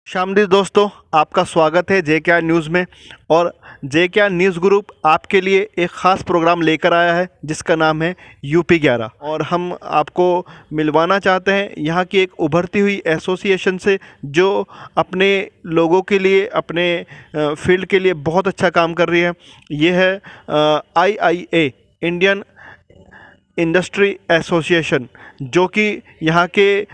शामदी दोस्तों, आपका स्वागत है JKR न्यूज़ में। और JKR न्यूज़ ग्रुप आपके लिए एक ख़ास प्रोग्राम लेकर आया है जिसका नाम है UP11। और हम आपको मिलवाना चाहते हैं यहाँ की एक उभरती हुई एसोसिएशन से जो अपने लोगों के लिए, अपने फील्ड के लिए बहुत अच्छा काम कर रही है। ये है IIA, इंडियन इंडस्ट्री एसोसिएशन, जो कि यहाँ के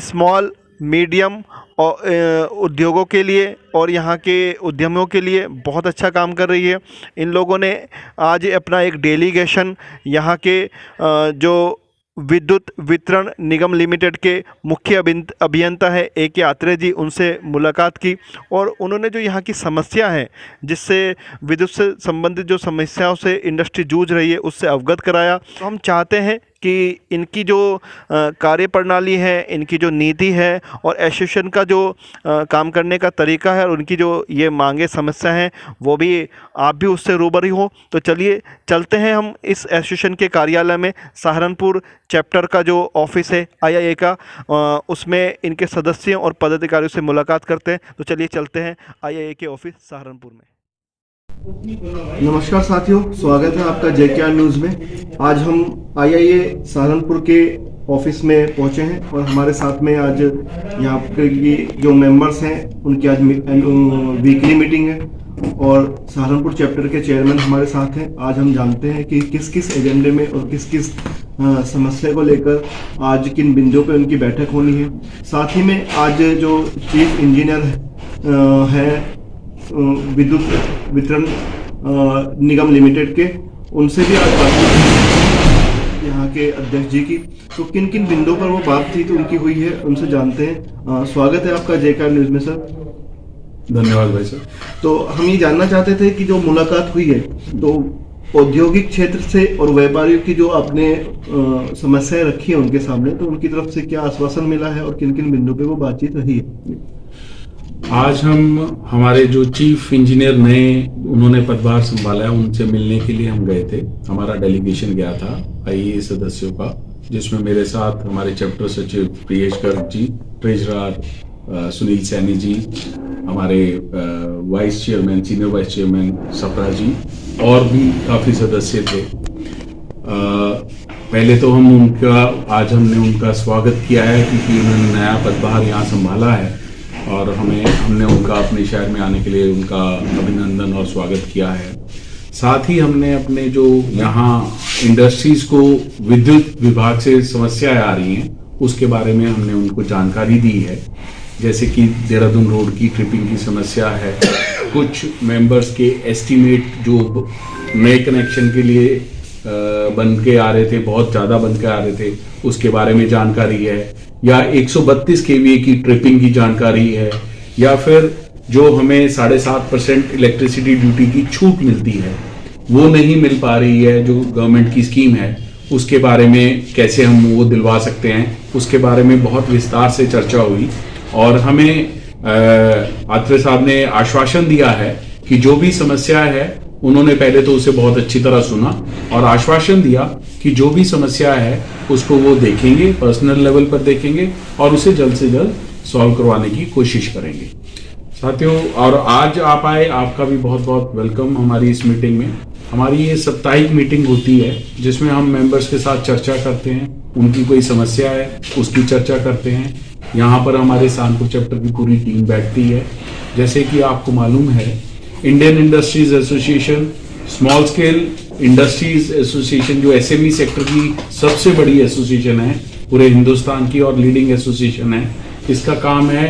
स्मॉल मीडियम और उद्योगों के लिए और यहाँ के उद्यमियों के लिए बहुत अच्छा काम कर रही है। इन लोगों ने आज अपना एक डेलीगेशन यहाँ के जो विद्युत वितरण निगम लिमिटेड के मुख्य अभियंता है AK आत्रे जी, उनसे मुलाकात की और उन्होंने जो यहाँ की समस्या है, जिससे विद्युत से संबंधित जो समस्याओं से इंडस्ट्री जूझ रही है, उससे अवगत कराया। तो हम चाहते हैं कि इनकी जो कार्य प्रणाली है, इनकी जो नीति है और एसोसिएशन का जो काम करने का तरीका है और उनकी जो ये मांगे समस्या हैं, वो भी आप भी उससे रूबरू हो। तो चलिए चलते हैं हम इस एसोसिएशन के कार्यालय में। सहारनपुर चैप्टर का जो ऑफिस है IIA का, उसमें इनके सदस्यों और पदाधिकारियों से मुलाकात करते हैं। तो चलिए चलते हैं IIA के ऑफिस सहारनपुर में। नमस्कार साथियों, स्वागत है आपका JKR न्यूज़ में। आज हम IIA सहारनपुर के ऑफिस में पहुंचे हैं और हमारे साथ में आज यहाँ के जो मेंबर्स हैं उनकी आज वीकली मीटिंग है और सहारनपुर चैप्टर के चेयरमैन हमारे साथ हैं। आज हम जानते हैं कि किस किस एजेंडे में और किस किस समस्या को लेकर आज किन बिंदुओं पर उनकी बैठक होनी है। साथ ही में आज जो चीफ इंजीनियर है विद्युत वितरण निगम लिमिटेड के, उनसे भी आज बातचीत यहाँ के अध्यक्ष जी की। तो किन किन बिंदुओं पर वो बातचीत उनकी हुई है, उनसे जानते हैं। स्वागत है आपका JKR न्यूज़ में सर। धन्यवाद भाई सर। तो हम ये जानना चाहते थे कि जो मुलाकात हुई है, तो औद्योगिक क्षेत्र से और व्यापारियों की जो आपने समस्याएं रखी है उनके सामने, तो उनकी तरफ से क्या आश्वासन मिला है और किन किन बिंदुओं पे वो बातचीत रही है। आज हम हमारे जो चीफ इंजीनियर नए उन्होंने पदभार संभाला है, उनसे मिलने के लिए हम गए थे। हमारा डेलीगेशन गया था IIA सदस्यों का, जिसमें मेरे साथ हमारे चैप्टर सचिव प्रियेश गर्ग जी, ट्रेजरर सुनील सैनी जी, हमारे vice chairman, senior vice chairman Sapra ji और भी काफी सदस्य थे। पहले तो आज हमने उनका स्वागत किया है क्योंकि उन्होंने नया पदभार यहाँ संभाला है और हमने उनका अपने शहर में आने के लिए उनका अभिनंदन और स्वागत किया है। साथ ही हमने अपने जो यहाँ इंडस्ट्रीज को विद्युत विभाग से समस्याएं आ रही हैं उसके बारे में हमने उनको जानकारी दी है। जैसे कि देहरादून रोड की ट्रिपिंग की समस्या है, कुछ मेंबर्स के एस्टीमेट जो नए कनेक्शन के लिए बन के आ रहे थे, बहुत ज़्यादा बन के आ रहे थे, उसके बारे में जानकारी है, या 132 kVA की ट्रिपिंग की जानकारी है, या फिर जो हमें 7.5% इलेक्ट्रिसिटी ड्यूटी की छूट मिलती है वो नहीं मिल पा रही है, जो गवर्नमेंट की स्कीम है, उसके बारे में कैसे हम वो दिलवा सकते हैं, उसके बारे में बहुत विस्तार से चर्चा हुई। और हमें आत्रे साहब ने आश्वासन दिया है कि जो भी समस्या है, उन्होंने पहले तो उसे बहुत अच्छी तरह सुना और आश्वासन दिया कि जो भी समस्या है उसको वो देखेंगे, पर्सनल लेवल पर देखेंगे और उसे जल्द से जल्द सॉल्व करवाने की कोशिश करेंगे। साथियों, और आज आप आए, आपका भी बहुत बहुत वेलकम हमारी इस मीटिंग में। हमारी ये साप्ताहिक मीटिंग होती है जिसमें हम मेंबर्स के साथ चर्चा करते हैं, उनकी कोई समस्या है उसकी चर्चा करते हैं। यहाँ पर हमारे सहारनपुर चैप्टर की पूरी टीम बैठती है। जैसे कि आपको मालूम है, Indian industries association, small scale industries association जो SME सेक्टर की सबसे बड़ी एसोसिएशन है पूरे हिंदुस्तान की और लीडिंग एसोसिएशन है। इसका काम है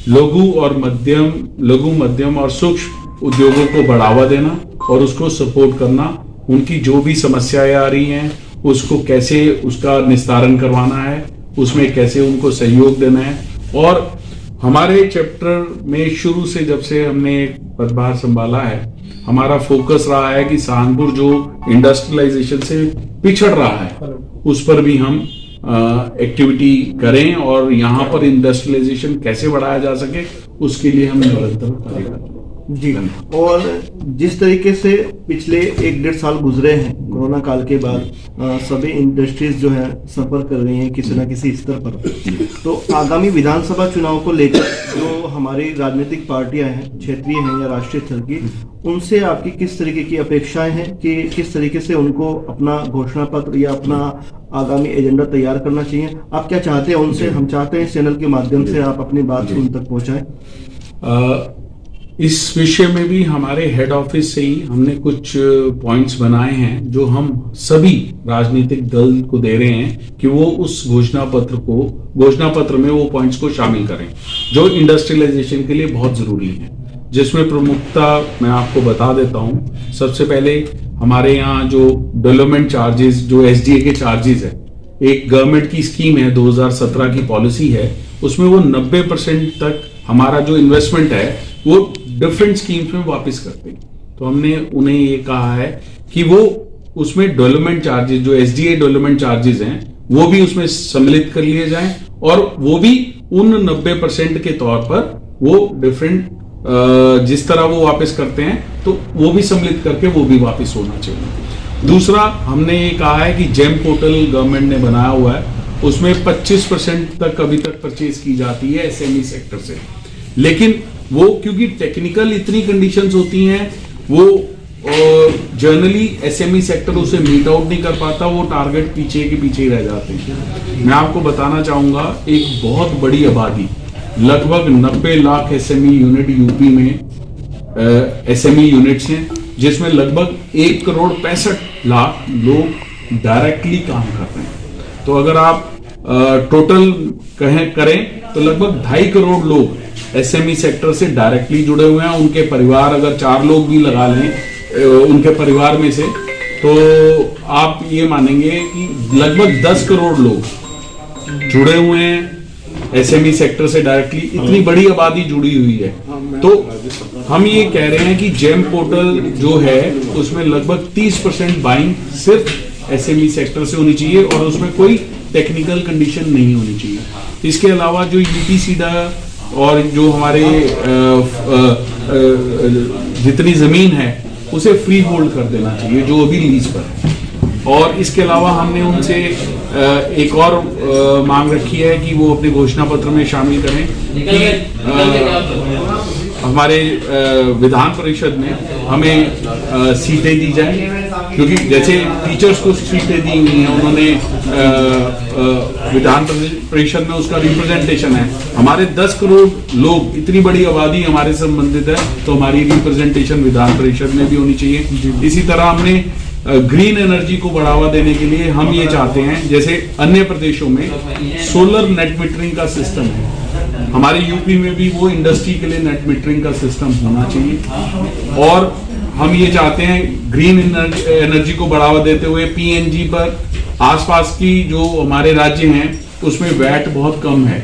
लघु मध्यम और सूक्ष्म उद्योगों को बढ़ावा देना और उसको सपोर्ट करना। उनकी जो भी समस्याएं आ रही हैं उसको कैसे उसका निस्तारण करवाना है, उसमें कैसे उनको सहयोग देना है। और हमारे चैप्टर में शुरू से जब से हमने पदभार संभाला है, हमारा फोकस रहा है कि सहारनपुर जो इंडस्ट्रियलाइजेशन से पिछड़ रहा है उस पर भी हम एक्टिविटी करें और यहाँ पर इंडस्ट्रियलाइजेशन कैसे बढ़ाया जा सके उसके लिए हम निरंतर कार्य करें। जी। और जिस तरीके से पिछले 1-1.5 साल गुजरे हैं कोरोना काल के बाद, सभी इंडस्ट्रीज जो है सफर कर रही हैं किसी न किसी स्तर पर। तो आगामी विधानसभा चुनाव को लेकर जो हमारी राजनीतिक पार्टियां हैं, क्षेत्रीय हैं या राष्ट्रीय स्तर की, उनसे आपकी किस तरीके की अपेक्षाएं हैं कि किस तरीके से उनको अपना घोषणा पत्र या अपना आगामी एजेंडा तैयार करना चाहिए? आप क्या चाहते हैं उनसे? हम चाहते हैं इस चैनल के माध्यम से आप अपनी बात उन तक पहुंचाएं। इस विषय में भी हमारे हेड ऑफिस से ही हमने कुछ पॉइंट्स बनाए हैं जो हम सभी राजनीतिक दल को दे रहे हैं कि वो उस घोषणा पत्र में वो पॉइंट्स को शामिल करें जो इंडस्ट्रियलाइजेशन के लिए बहुत जरूरी है, जिसमें प्रमुखता मैं आपको बता देता हूं। सबसे पहले हमारे यहाँ जो डेवलपमेंट चार्जेस, जो एसडीए के चार्जेस है, एक गवर्नमेंट की स्कीम है, 2017 की पॉलिसी है, उसमें वो 90% तक हमारा जो इन्वेस्टमेंट है वो डिफरेंट स्कीम्स में वापस करते हैं। तो हमने उन्हें ये कहा है कि वो उसमें डेवलपमेंट चार्जेस, जो एसडीए डेवलपमेंट चार्जेस हैं, वो भी उसमें सम्मिलित कर लिए जाएं और वो भी उन 90% के तौर पर वो डिफरेंट जिस तरह वो वापस करते हैं तो वो भी सम्मिलित करके वो भी वापस होना चाहिए। दूसरा, हमने ये कहा है कि जेम पोर्टल गवर्नमेंट ने बनाया हुआ है, उसमें 25% तक अभी तक परचेज की जाती है एसएमई सेक्टर से, लेकिन वो क्योंकि टेक्निकल इतनी कंडीशंस होती हैं, वो जनरली एसएमई सेक्टर उसे मीट आउट नहीं कर पाता, वो टारगेट पीछे के पीछे ही रह जाते हैं। मैं आपको बताना चाहूंगा, एक बहुत बड़ी आबादी, लगभग 90 लाख एसएमई यूनिट यूपी में एसएमई यूनिट्स हैं, जिसमें लगभग 1,65,00,000 लोग डायरेक्टली काम कर रहे हैं। तो अगर आप टोटल करें तो लगभग 2.5 करोड़ लोग एसएमई सेक्टर से डायरेक्टली जुड़े हुए हैं। उनके परिवार अगर 4 लोग भी लगा लें उनके परिवार में से, तो आप ये मानेंगे कि लगभग 10 करोड़ लोग जुड़े हुए हैं एसएमई सेक्टर से डायरेक्टली। इतनी बड़ी आबादी जुड़ी हुई है, तो हम ये कह रहे हैं कि जेम पोर्टल जो है उसमें लगभग 30% बाइंग सिर्फ एसएमई सेक्टर से होनी चाहिए और उसमें कोई टेक्निकल कंडीशन नहीं होनी चाहिए। इसके अलावा जो यूपीसीडा और जो हमारे जितनी जमीन है उसे फ्री होल्ड कर देना चाहिए जो अभी लीज पर है। और इसके अलावा हमने उनसे एक और मांग रखी है कि वो अपने घोषणा पत्र में शामिल करें कि हमारे विधान परिषद में हमें सीटें दी जाए, क्योंकि जैसे टीचर्स को सीटें दी हुई हैं, उन्होंने विधान परिषद में उसका रिप्रेजेंटेशन है। हमारे 10 करोड़ लोग, इतनी बड़ी आबादी हमारे संबंधित है, तो हमारी रिप्रेजेंटेशन विधान परिषद में भी होनी चाहिए। इसी तरह हमने ग्रीन एनर्जी को बढ़ावा देने के लिए हम ये चाहते हैं, जैसे अन्य प्रदेशों में सोलर नेट मीटरिंग का सिस्टम है, हमारे यूपी में भी वो इंडस्ट्री के लिए नेट मीटरिंग का सिस्टम होना चाहिए। और हम ये चाहते हैं ग्रीन एनर्जी को बढ़ावा देते हुए पीएनजी पर आसपास की जो हमारे राज्य हैं उसमें वैट बहुत कम है,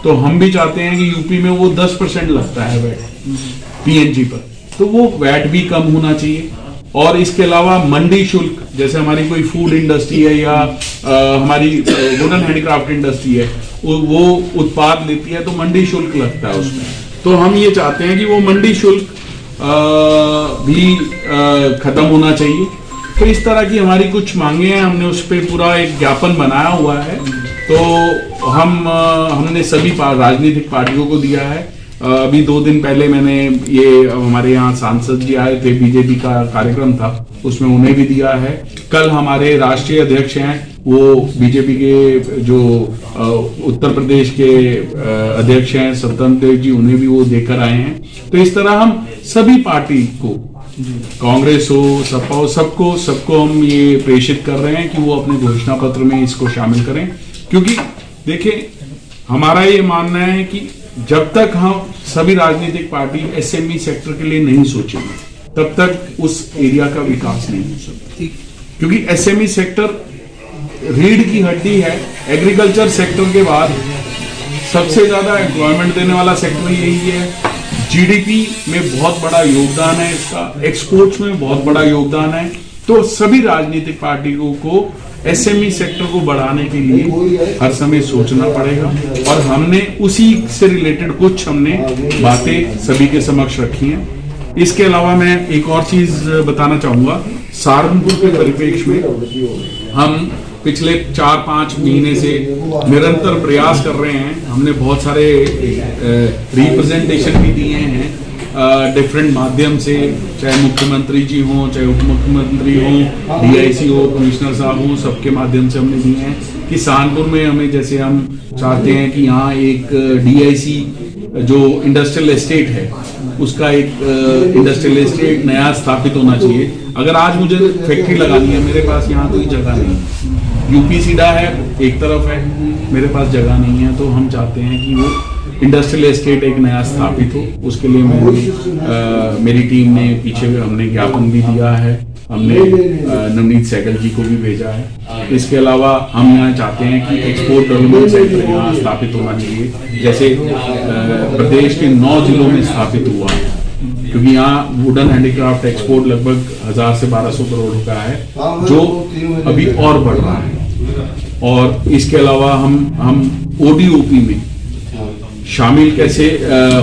तो हम भी चाहते हैं कि यूपी में वो 10% लगता है वैट पीएनजी पर, तो वो वैट भी कम होना चाहिए। और इसके अलावा मंडी शुल्क, जैसे हमारी कोई फूड इंडस्ट्री है या हमारी वुडन हैंडीक्राफ्ट इंडस्ट्री है, वो उत्पाद लेती है तो मंडी शुल्क लगता है उसमें, तो हम ये चाहते हैं कि वो मंडी शुल्क भी खत्म होना चाहिए। तो इस तरह की हमारी कुछ मांगे हैं, हमने उस पर पूरा एक ज्ञापन बनाया हुआ है, तो हमने सभी राजनीतिक पार्टियों को दिया है। अभी 2 दिन पहले मैंने ये हमारे यहाँ सांसद जी आए थे, बीजेपी का कार्यक्रम था, उसमें उन्हें भी दिया है। कल हमारे राष्ट्रीय अध्यक्ष हैं, वो बीजेपी के जो उत्तर प्रदेश के अध्यक्ष हैं स्वतंत्र देव जी, उन्हें भी वो देकर आए हैं। तो इस तरह हम सभी पार्टी को, कांग्रेस हो, सपा हो, सबको हम ये प्रेषित कर रहे हैं कि वो अपने घोषणा पत्र में इसको शामिल करें, क्योंकि देखिए हमारा ये मानना है कि जब तक हम सभी राजनीतिक पार्टी एसएमई सेक्टर के लिए नहीं सोचेंगे तब तक उस एरिया का विकास नहीं हो सकता, क्योंकि एसएमई सेक्टर रीढ़ की हड्डी है। एग्रीकल्चर सेक्टर के बाद सबसे ज्यादा एम्प्लॉयमेंट देने वाला सेक्टर यही है। जीडीपी में बहुत बड़ा योगदान है इसका, एक्सपोर्ट्स में बहुत बड़ा योगदान है। तो सभी राजनीतिक पार्टियों को एसएमई सेक्टर को बढ़ाने के लिए हर समय सोचना पड़ेगा, और हमने उसी से रिलेटेड कुछ हमने बातें सभी के समक्ष रखी हैं। इसके अलावा मैं एक और चीज बताना चाहूंगा, सहारनपुर के परिप्रेक्ष्य में हम पिछले 4-5 महीने से निरंतर प्रयास कर रहे हैं। हमने बहुत सारे रिप्रेजेंटेशन भी दिए हैं डिफरेंट माध्यम से, चाहे मुख्यमंत्री जी हों, चाहे उप मुख्यमंत्री हों, डीआईसी हो, कमिश्नर साहब हों, सबके माध्यम से हमने दिए हैं कि सहारनपुर में हमें, जैसे हम चाहते हैं कि यहाँ एक डीआईसी जो इंडस्ट्रियल एस्टेट है उसका एक इंडस्ट्रियल एस्टेट नया स्थापित होना चाहिए। अगर आज मुझे फैक्ट्री लगानी है, मेरे पास यहाँ कोई जगह नहीं है, यूपी सीधा है एक तरफ है, मेरे पास जगह नहीं है, तो हम चाहते हैं कि वो इंडस्ट्रियल एस्टेट एक नया स्थापित हो। उसके लिए मेरी टीम ने पीछे हमने ज्ञापन भी दिया है, हमने नवनीत सहगल जी को भी भेजा है। इसके अलावा हम यहाँ चाहते हैं कि एक्सपोर्ट डेवलपमेंट सेंटर यहाँ स्थापित होना चाहिए, जैसे प्रदेश के 9 जिलों में स्थापित हुआ है, क्योंकि यहाँ वुडन हैंडीक्राफ्ट एक्सपोर्ट लगभग 1000 से 1200 करोड़ का है, जो अभी और बढ़ रहा है। और इसके अलावा हम ओडीओपी में शामिल कैसे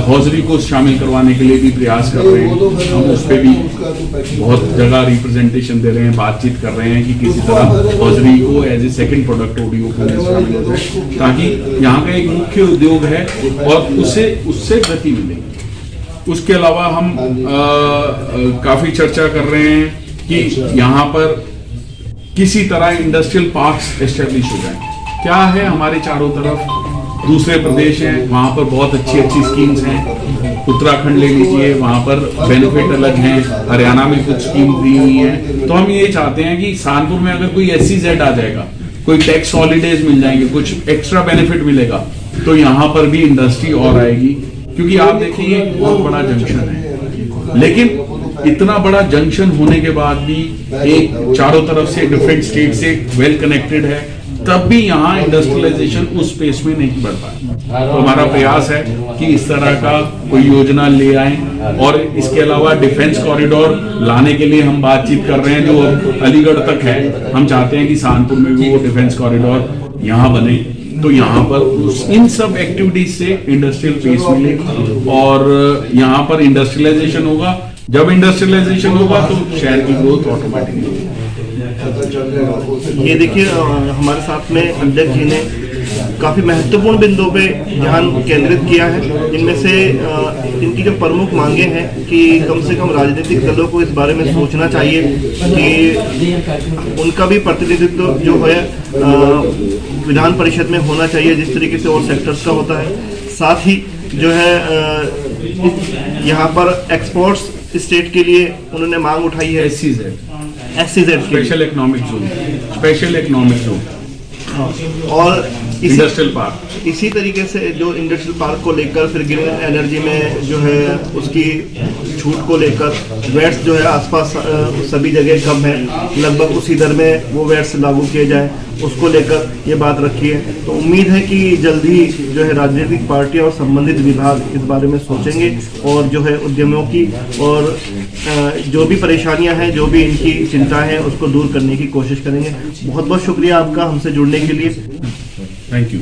हौजरी को शामिल करवाने के लिए भी प्रयास कर रहे हैं। हम उस पर भी बहुत जगह रिप्रेजेंटेशन दे रहे हैं, बातचीत कर रहे हैं कि किसी तरह हौजरी को as a second product ODOP में शामिल हो जाए, ताकि यहाँ का एक मुख्य उद्योग है और उससे गति मिलेगी। उसके अलावा हम काफी चर्चा कर रहे हैं कि यहाँ पर किसी तरह इंडस्ट्रियल पार्क्स एस्टेब्लिश हो जाए। क्या है, हमारे चारों तरफ दूसरे प्रदेश हैं, वहां पर बहुत अच्छी स्कीम्स हैं। उत्तराखंड ले लीजिए, वहां पर बेनिफिट अलग हैं, हरियाणा में कुछ स्कीम दी हुई है। तो हम ये चाहते हैं कि सहारनपुर में अगर कोई SEZ आ जाएगा, कोई टैक्स हॉलीडेज मिल जाएंगे, कुछ एक्स्ट्रा बेनिफिट मिलेगा, तो यहाँ पर भी इंडस्ट्री और आएगी। क्योंकि आप देखिए ये बहुत बड़ा जंक्शन है, लेकिन इतना बड़ा जंक्शन होने के बाद भी एक चारों तरफ से डिफरेंट स्टेट से वेल कनेक्टेड है, तब भी यहाँ इंडस्ट्रियलाइजेशन उस स्पेस में नहीं बढ़ पाया। तो हमारा प्रयास है कि इस तरह का कोई योजना ले आए, और इसके अलावा डिफेंस कॉरिडोर लाने के लिए हम बातचीत कर रहे हैं, जो अलीगढ़ तक है। हम चाहते हैं कि सहारनपुर में भी वो डिफेंस कॉरिडोर यहाँ बने, तो यहाँ पर इन सब एक्टिविटीज से इंडस्ट्रियल बेस मिलेगी और यहाँ पर इंडस्ट्रियलाइजेशन होगा। जब इंडस्ट्रियलाइजेशन होगा तो शहर की ग्रोथ ऑटोमेटिकली होगी। ये देखिए, हमारे साथ में अध्यक्ष जी ने काफ़ी महत्वपूर्ण बिंदुओं पे ध्यान केंद्रित किया है। इनमें से इनकी जो प्रमुख मांगे हैं कि कम से कम राजनीतिक दलों को इस बारे में सोचना चाहिए कि उनका भी प्रतिनिधित्व जो है विधान परिषद में होना चाहिए, जिस तरीके से और सेक्टर्स का होता है। साथ ही जो है यहाँ पर एक्सपोर्ट्स स्टेट के लिए उन्होंने मांग उठाई है, SEZ स्पेशल इकोनॉमिक जोन और इंडस्ट्रियल पार्क। इसी तरीके से जो इंडस्ट्रियल पार्क को लेकर फिर ग्रीन एनर्जी में जो है उसकी छूट को लेकर वैट्स जो है आसपास सभी जगह कम है, लगभग उसी दर में वो वैट्स लागू किए जाए, उसको लेकर ये बात रखी है। तो उम्मीद है कि जल्द ही जो है राजनीतिक पार्टियां और संबंधित विभाग इस बारे में सोचेंगे और जो है उद्यमियों की और जो भी परेशानियां हैं, जो भी इनकी चिंता है, उसको दूर करने की कोशिश करेंगे। बहुत बहुत शुक्रिया आपका हमसे जुड़ने के लिए। Thank you.